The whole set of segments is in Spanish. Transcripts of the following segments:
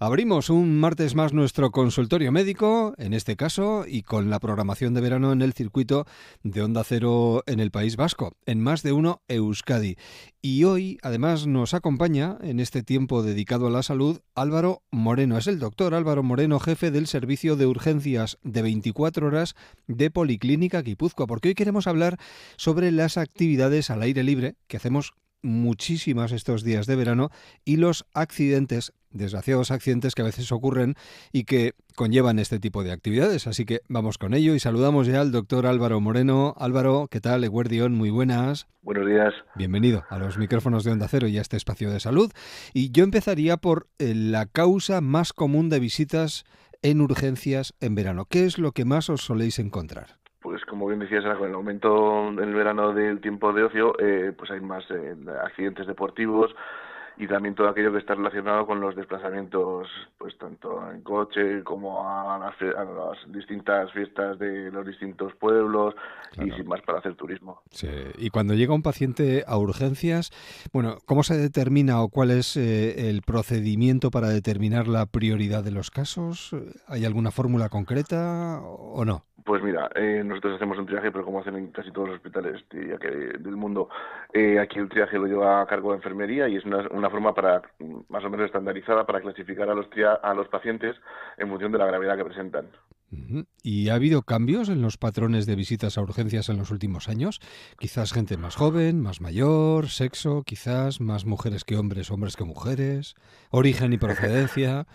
Abrimos un martes más nuestro consultorio médico, en este caso, y con la programación de verano en el circuito de Onda Cero en el País Vasco, en Más de Uno Euskadi. Y hoy, además, nos acompaña, en este tiempo dedicado a la salud, Álvaro Moreno. Es el doctor Álvaro Moreno, jefe del Servicio de Urgencias de 24 horas de Policlínica Guipúzcoa, porque hoy queremos hablar sobre las actividades al aire libre que hacemos muchísimas estos días de verano y los accidentes, desgraciados accidentes que a veces ocurren y que conllevan este tipo de actividades. Así que vamos con ello y saludamos ya al doctor Álvaro Moreno. Álvaro, ¿qué tal? Eguerdión, muy buenas. Buenos días. Bienvenido a los micrófonos de Onda Cero y a este espacio de salud. Y yo empezaría por la causa más común de visitas en urgencias en verano. ¿Qué es lo que más os soléis encontrar? Pues como bien decías, con el aumento en el verano del tiempo de ocio, pues hay más accidentes deportivos y también todo aquello que está relacionado con los desplazamientos, pues tanto en coche como a las distintas fiestas de los distintos pueblos y Claro. sin más para hacer turismo. Sí. Y cuando llega un paciente a urgencias, bueno, ¿cómo se determina o cuál es el procedimiento para determinar la prioridad de los casos? ¿Hay alguna fórmula concreta o no? Pues mira, nosotros hacemos un triaje, pero como hacen en casi todos los hospitales diría que del mundo, aquí el triaje lo lleva a cargo de enfermería y es una forma para más o menos estandarizada para clasificar a los pacientes en función de la gravedad que presentan. Ujú. ¿Y ha habido cambios en los patrones de visitas a urgencias en los últimos años? Quizás gente más joven, más mayor, sexo, quizás más mujeres que hombres, hombres que mujeres, origen y procedencia.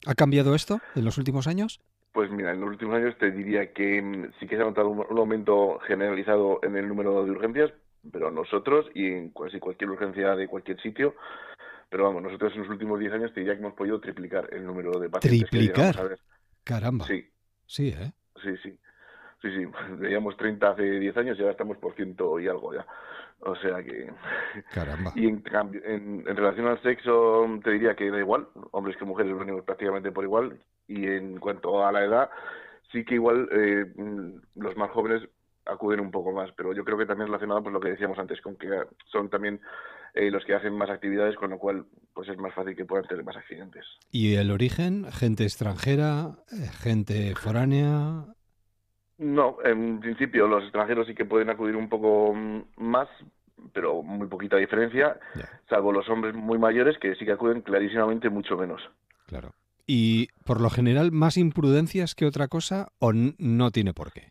¿Ha cambiado esto en los últimos años? Pues mira, en los últimos años te diría que sí que se ha notado un aumento generalizado en el número de urgencias, pero nosotros y en casi cualquier urgencia de cualquier sitio, pero vamos, nosotros en los últimos 10 años te diría que hemos podido triplicar el número de pacientes que llegamos a Triplicar. ver. Caramba. Sí, Sí, ¿eh? sí, sí. Sí, sí, veíamos 30 hace 10 años y ahora estamos por ciento y algo ya. O sea que... Caramba. Y en cambio, en relación al sexo, te diría que da igual, hombres que mujeres venimos prácticamente por igual. Y en cuanto a la edad, sí que igual los más jóvenes acuden un poco más, pero yo creo que también relacionado pues lo que decíamos antes, con que son también los que hacen más actividades, con lo cual pues es más fácil que puedan tener más accidentes. ¿Y el origen? ¿Gente extranjera? ¿Gente foránea? No, en principio los extranjeros sí que pueden acudir un poco más, pero muy poquita diferencia, Ya, salvo los hombres muy mayores que sí que acuden clarísimamente mucho menos. claro. ¿Y por lo general más imprudencias que otra cosa o no tiene por qué?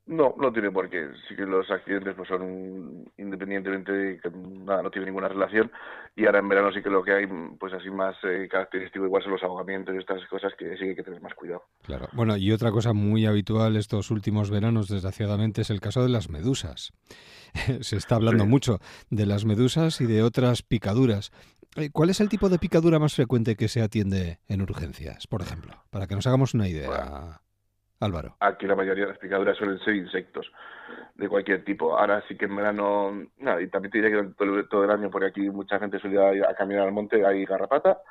No, no tiene por qué. Sí que los accidentes pues son independientemente de que nada, no tiene ninguna relación. Y ahora en verano sí que lo que hay, pues así más característico igual son los ahogamientos y estas cosas que sí que hay que tener más cuidado. Claro. Bueno, y otra cosa muy habitual estos últimos veranos, desgraciadamente, es el caso de las medusas. Se está Sí. hablando mucho de las medusas y de otras picaduras. ¿Cuál es el tipo de picadura más frecuente que se atiende en urgencias, por ejemplo? Para que nos hagamos una Bueno, idea, Álvaro. aquí la mayoría de las picaduras suelen ser insectos de cualquier tipo. Ahora sí que en verano, nada, y también te diré que durante todo el año, porque aquí mucha gente suele ir a caminar al monte, hay garrapata.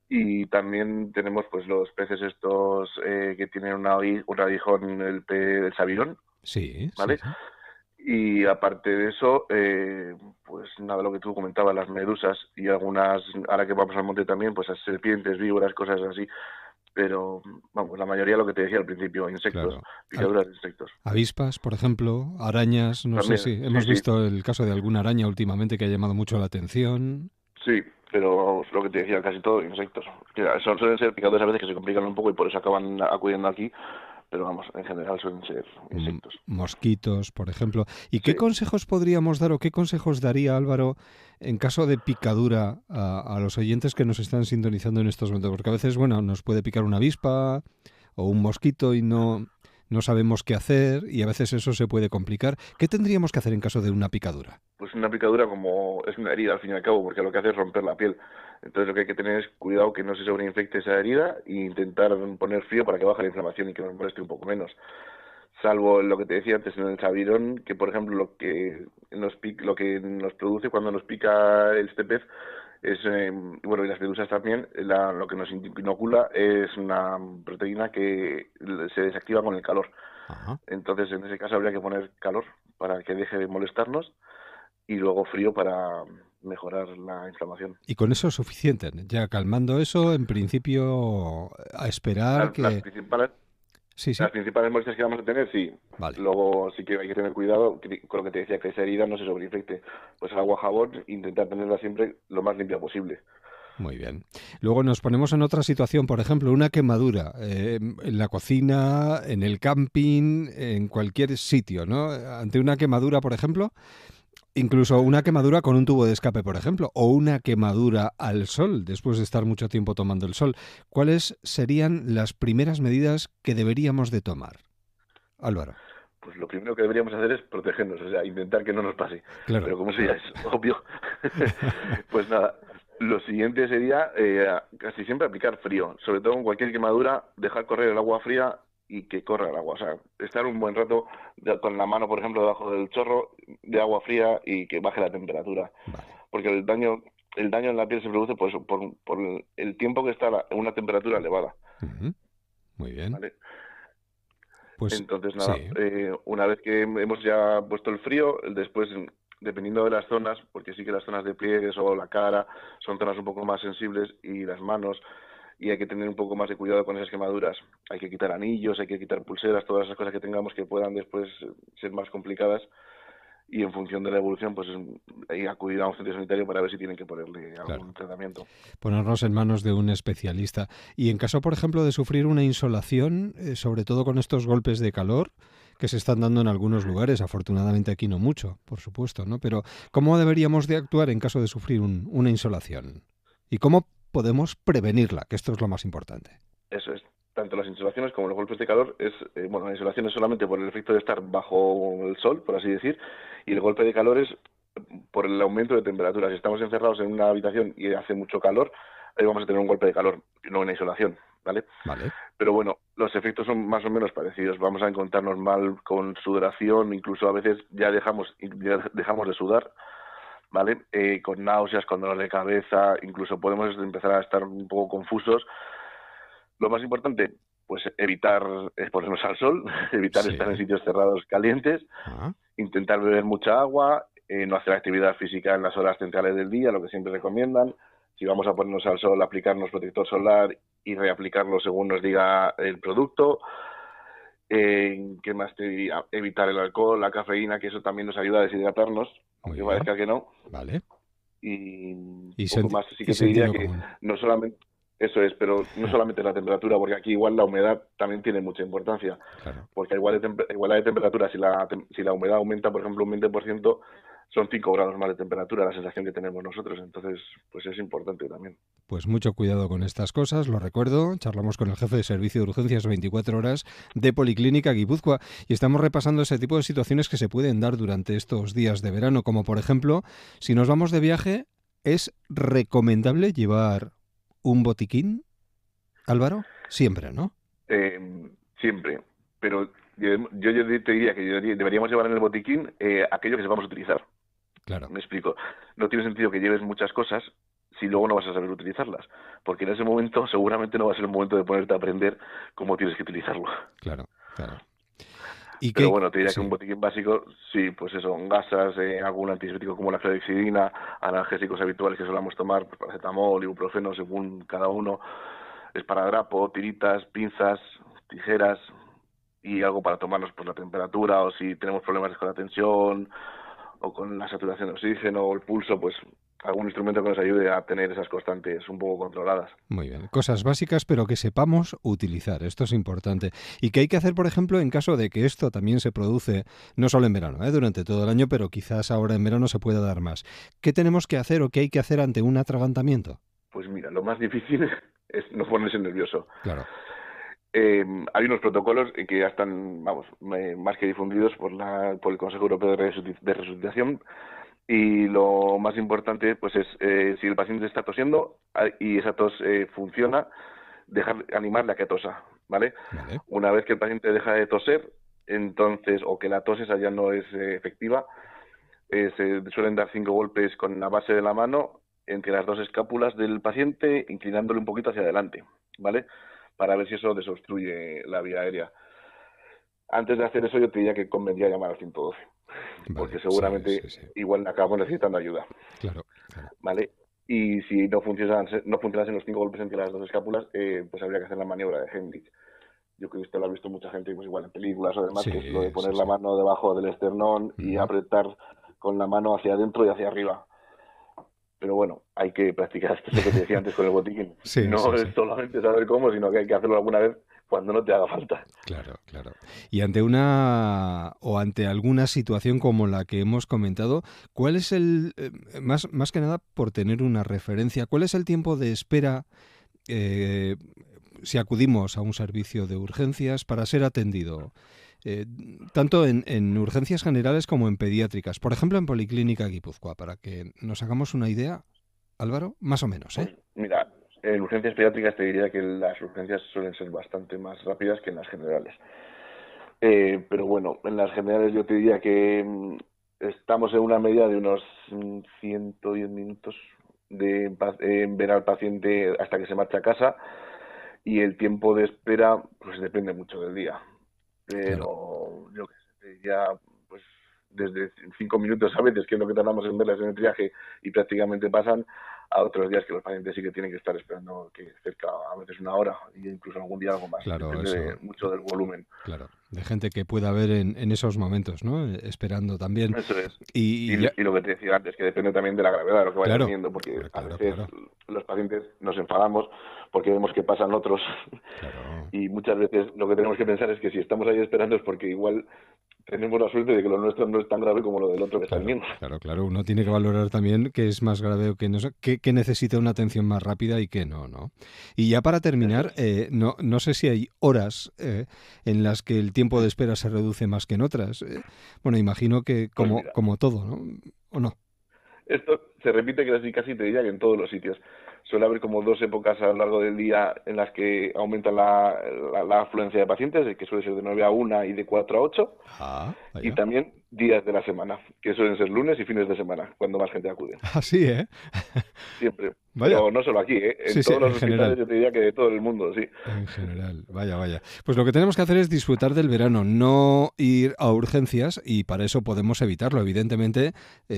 Y también tenemos pues los peces estos que tienen un aguijón, el sabirón, Sí, sí, ¿vale? sí. Y aparte de eso, pues nada, lo que tú comentabas, las medusas y algunas, ahora que vamos al monte también, pues las serpientes, víboras, cosas así. Pero, vamos, la mayoría lo que te decía al principio, insectos, Claro. picaduras de insectos. Avispas, por ejemplo, arañas, no sé También, si sí, hemos sí, visto el caso de alguna araña últimamente que ha llamado mucho la atención. sí, pero vamos, lo que te decía, casi todo insectos. Mira, suelen ser picaduras a veces que se complican un poco y por eso acaban acudiendo aquí, pero vamos, en general suelen ser insectos. Mosquitos, por ejemplo. ¿Y qué Sí. consejos podríamos dar o qué consejos daría Álvaro en caso de picadura a los oyentes que nos están sintonizando en estos momentos? Porque a veces, bueno, nos puede picar una avispa o un mosquito y no sabemos qué hacer y a veces eso se puede complicar. ¿Qué tendríamos que hacer en caso de una picadura? Pues una picadura como es una herida al fin y al cabo, porque lo que hace es romper la piel. Entonces lo que hay que tener es cuidado que no se sobreinfecte esa herida e intentar poner frío para que baje la inflamación y que nos moleste un poco menos. Salvo lo que te decía antes en el chavirón, que por ejemplo lo que nos produce cuando nos pica este pez es, bueno, y las medusas también, lo que nos inocula es una proteína que se desactiva con el calor. Ajá. Entonces en ese caso habría que poner calor para que deje de molestarnos y luego frío para mejorar la inflamación. Y con eso es suficiente. Ya calmando eso, en principio, a esperar Las que... principales Sí, sí. Las principales molestias que vamos a tener, sí. Vale. Luego sí que hay que tener cuidado con lo que te decía, que esa herida no se sobreinfecte. Pues el agua jabón, intentar tenerla siempre lo más limpia posible. Muy bien. Luego nos ponemos en otra situación, por ejemplo, una quemadura en la cocina, en el camping, en cualquier sitio, ¿no? Ante una quemadura, por ejemplo, incluso una quemadura con un tubo de escape, por ejemplo, o una quemadura al sol, después de estar mucho tiempo tomando el sol. ¿Cuáles serían las primeras medidas que deberíamos de tomar, Álvaro? Pues lo primero que deberíamos hacer es protegernos, o sea, intentar que no nos pase. Claro, Pero como eso ya claro. es obvio, pues nada, lo siguiente sería casi siempre aplicar frío. Sobre todo en cualquier quemadura, dejar correr el agua fría y que corra el agua. O sea, estar un buen rato con la mano, por ejemplo, debajo del chorro de agua fría y que baje la temperatura. Vale. Porque el daño en la piel se produce por el tiempo que está en una temperatura elevada. Ujú. Muy bien. ¿Vale? Pues Entonces, nada, sí. una vez que hemos ya puesto el frío, después, dependiendo de las zonas, porque sí que las zonas de pliegues o la cara son zonas un poco más sensibles y las manos, y hay que tener un poco más de cuidado con esas quemaduras. Hay que quitar anillos, hay que quitar pulseras, todas esas cosas que tengamos que puedan después ser más complicadas y en función de la evolución, pues hay que acudir a un centro sanitario para ver si tienen que ponerle algún Claro. tratamiento. Ponernos en manos de un especialista. Y en caso, por ejemplo, de sufrir una insolación, sobre todo con estos golpes de calor que se están dando en algunos lugares, afortunadamente aquí no mucho, por supuesto, ¿no? Pero ¿cómo deberíamos de actuar en caso de sufrir una insolación? ¿Y cómo podemos prevenirla? Que esto es lo más importante. Eso es. Tanto las insolaciones como los golpes de calor bueno, la insolación es solamente por el efecto de estar bajo el sol, por así decir, y el golpe de calor es por el aumento de temperatura. Si estamos encerrados en una habitación y hace mucho calor, ahí vamos a tener un golpe de calor, no una insolación, ¿vale? Vale. Pero bueno, los efectos son más o menos parecidos. Vamos a encontrarnos mal con sudoración, incluso a veces ya dejamos de sudar, ¿vale? Con náuseas, con dolor de cabeza, incluso podemos empezar a estar un poco confusos. Lo más importante, pues evitar exponernos al sol, evitar estar en Sí. sitios cerrados calientes, Ah, intentar beber mucha agua, no hacer actividad física en las horas centrales del día, lo que siempre recomiendan. Si vamos a ponernos al sol, aplicarnos protector solar y reaplicarlo según nos diga el producto. ¿Qué más te diría? Evitar el alcohol, la cafeína, que eso también nos ayuda a deshidratarnos, muy aunque bien. parezca que no. Vale. Y Y, poco más. Sí y que te diría sentido que común. no solamente eso es, pero no solamente la temperatura, porque aquí igual la humedad también tiene mucha importancia, Claro. porque igual de temperatura, si la humedad aumenta, por ejemplo, un 20%, son 5 grados más de temperatura la sensación que tenemos nosotros, entonces pues es importante también. Pues mucho cuidado con estas cosas, lo recuerdo. Charlamos con el jefe de servicio de urgencias 24 horas de Policlínica Guipúzcoa y estamos repasando ese tipo de situaciones que se pueden dar durante estos días de verano, como por ejemplo, si nos vamos de viaje, ¿es recomendable llevar un botiquín, Álvaro? Siempre, ¿no? Siempre, pero yo te diría que deberíamos llevar en el botiquín aquello que sepamos utilizar. Claro, Me explico. No tiene sentido que lleves muchas cosas si luego no vas a saber utilizarlas, porque en ese momento seguramente no va a ser el momento de ponerte a aprender cómo tienes que utilizarlo. claro, claro. ¿Y Pero qué? bueno, te diría que un Sí, botiquín básico, sí, pues eso, gasas, algún antibiótico como la clorexidina, analgésicos habituales que solamos tomar, pues paracetamol, ibuprofeno, según cada uno, esparadrapo, tiritas, pinzas, tijeras y algo para tomarnos pues la temperatura o si tenemos problemas con la tensión o con la saturación de oxígeno o el pulso, pues algún instrumento que nos ayude a tener esas constantes un poco controladas. muy bien. Cosas básicas, pero que sepamos utilizar. Esto es importante. ¿Y qué hay que hacer, por ejemplo, en caso de que esto también se produce, no solo en verano, durante todo el año, pero quizás ahora en verano se pueda dar más? ¿Qué tenemos que hacer o qué hay que hacer ante un atragantamiento? Pues mira, lo más difícil es no ponerse nervioso. Claro. Hay unos protocolos que ya están, vamos, más que difundidos por el Consejo Europeo de Resucitación y lo más importante pues es si el paciente está tosiendo y esa tos funciona, animarle a que tosa, ¿vale? Vale. Una vez que el paciente deja de toser, entonces, o que la tos esa ya no es efectiva, se suelen dar 5 golpes con la base de la mano entre las dos escápulas del paciente, inclinándole un poquito hacia adelante, ¿vale? Para ver si eso desobstruye la vía aérea. Antes de hacer eso yo te diría que convendría llamar al 112. Vale, porque sí, seguramente sí, sí. igual acabamos necesitando ayuda, Claro, claro. ¿vale? Y si no funcionasen los 5 golpes entre las dos escápulas, pues habría que hacer la maniobra de Heimlich. Yo creo que esto lo ha visto mucha gente, pues igual en películas o demás, que es lo Sí, de sí, poner la sí. mano debajo del esternón y Ujú. apretar con la mano hacia adentro y hacia arriba. Pero bueno, hay que practicar, esto es lo que te decía antes con el botiquín. Sí, No sí, es sí. solamente saber cómo, sino que hay que hacerlo alguna vez cuando no te haga falta. Claro, claro. Y ante una o ante alguna situación como la que hemos comentado, ¿cuál es más que nada por tener una referencia, cuál es el tiempo de espera eh, si acudimos a un servicio de urgencias para ser atendido? Eh, Tanto en urgencias generales como en pediátricas. Por ejemplo, en Policlínica Guipúzcoa, para que nos hagamos una idea, Álvaro, más o menos, ¿eh? Pues mira, en urgencias pediátricas te diría que las urgencias suelen ser bastante más rápidas que en las generales. Pero bueno, en las generales yo te diría que estamos en una media de unos 110 minutos en ver al paciente hasta que se marcha a casa, y el tiempo de espera pues depende mucho del día. Claro. Pero yo qué sé, te diría pues desde 5 minutos a veces, que es lo que tardamos en verlas en el triaje y prácticamente pasan, a otros días que los pacientes sí que tienen que estar esperando que cerca a veces una hora y incluso algún día algo más. Claro, Depende eso. mucho del volumen. Claro, de gente que pueda haber en esos momentos, ¿no? Esperando también. Eso es. Y ya, Y lo que te decía antes, que depende también de la gravedad de lo que vaya claro, teniendo, porque a claro, veces claro, los pacientes nos enfadamos porque vemos que pasan otros claro. y muchas veces lo que tenemos que pensar es que si estamos ahí esperando es porque igual tenemos la suerte de que lo nuestro no es tan grave como lo del otro que está Claro, viniendo. claro, claro. Uno tiene que valorar también qué es más grave o qué no, qué necesita una atención más rápida y qué no, ¿no? Y ya para Eso terminar, es. no sé si hay horas en las que el tiempo de espera se reduce más que en otras. Bueno, imagino que Pues mira, como todo, ¿no? ¿O no? esto se repite casi te diría que en todos los sitios. Suele haber como dos épocas a lo largo del día en las que aumenta la afluencia de pacientes, que suele ser de 9 a 1 y de 4 a 8, Ah, y vaya. también días de la semana, que suelen ser lunes y fines de semana, cuando más gente acude. Así, ¿eh? Siempre. Vaya. Pero no solo aquí, ¿eh? En Sí, sí, todos en los hospitales general. yo te diría que de todo el mundo, sí. En general, vaya, vaya. Pues lo que tenemos que hacer es disfrutar del verano, no ir a urgencias y para eso podemos evitarlo, evidentemente,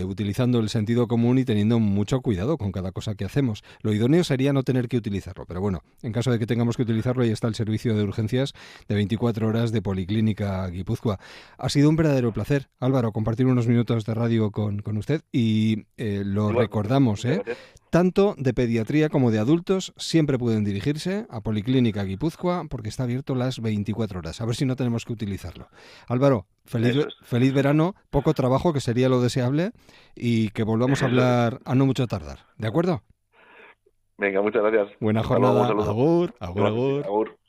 utilizando el sentido común y teniendo mucho cuidado con cada cosa que hacemos. Lo idóneo sería no tener que utilizarlo, pero bueno, en caso de que tengamos que utilizarlo, ahí está el servicio de urgencias de 24 horas de Policlínica Guipúzcoa. Ha sido un verdadero placer, Álvaro, compartir unos minutos de radio con usted y lo Igualmente. recordamos, Muchas ¿eh? gracias. Tanto de pediatría como de adultos siempre pueden dirigirse a Policlínica Guipúzcoa porque está abierto las 24 horas. A ver si no tenemos que utilizarlo. Álvaro, Eso es. feliz verano, poco trabajo, que sería lo deseable, y que volvamos a Eso es. hablar a no mucho tardar. ¿De acuerdo? Venga, muchas gracias. Buena Hasta luego, un jornada. saludo. Agur, agur, Igualmente, agur. agur.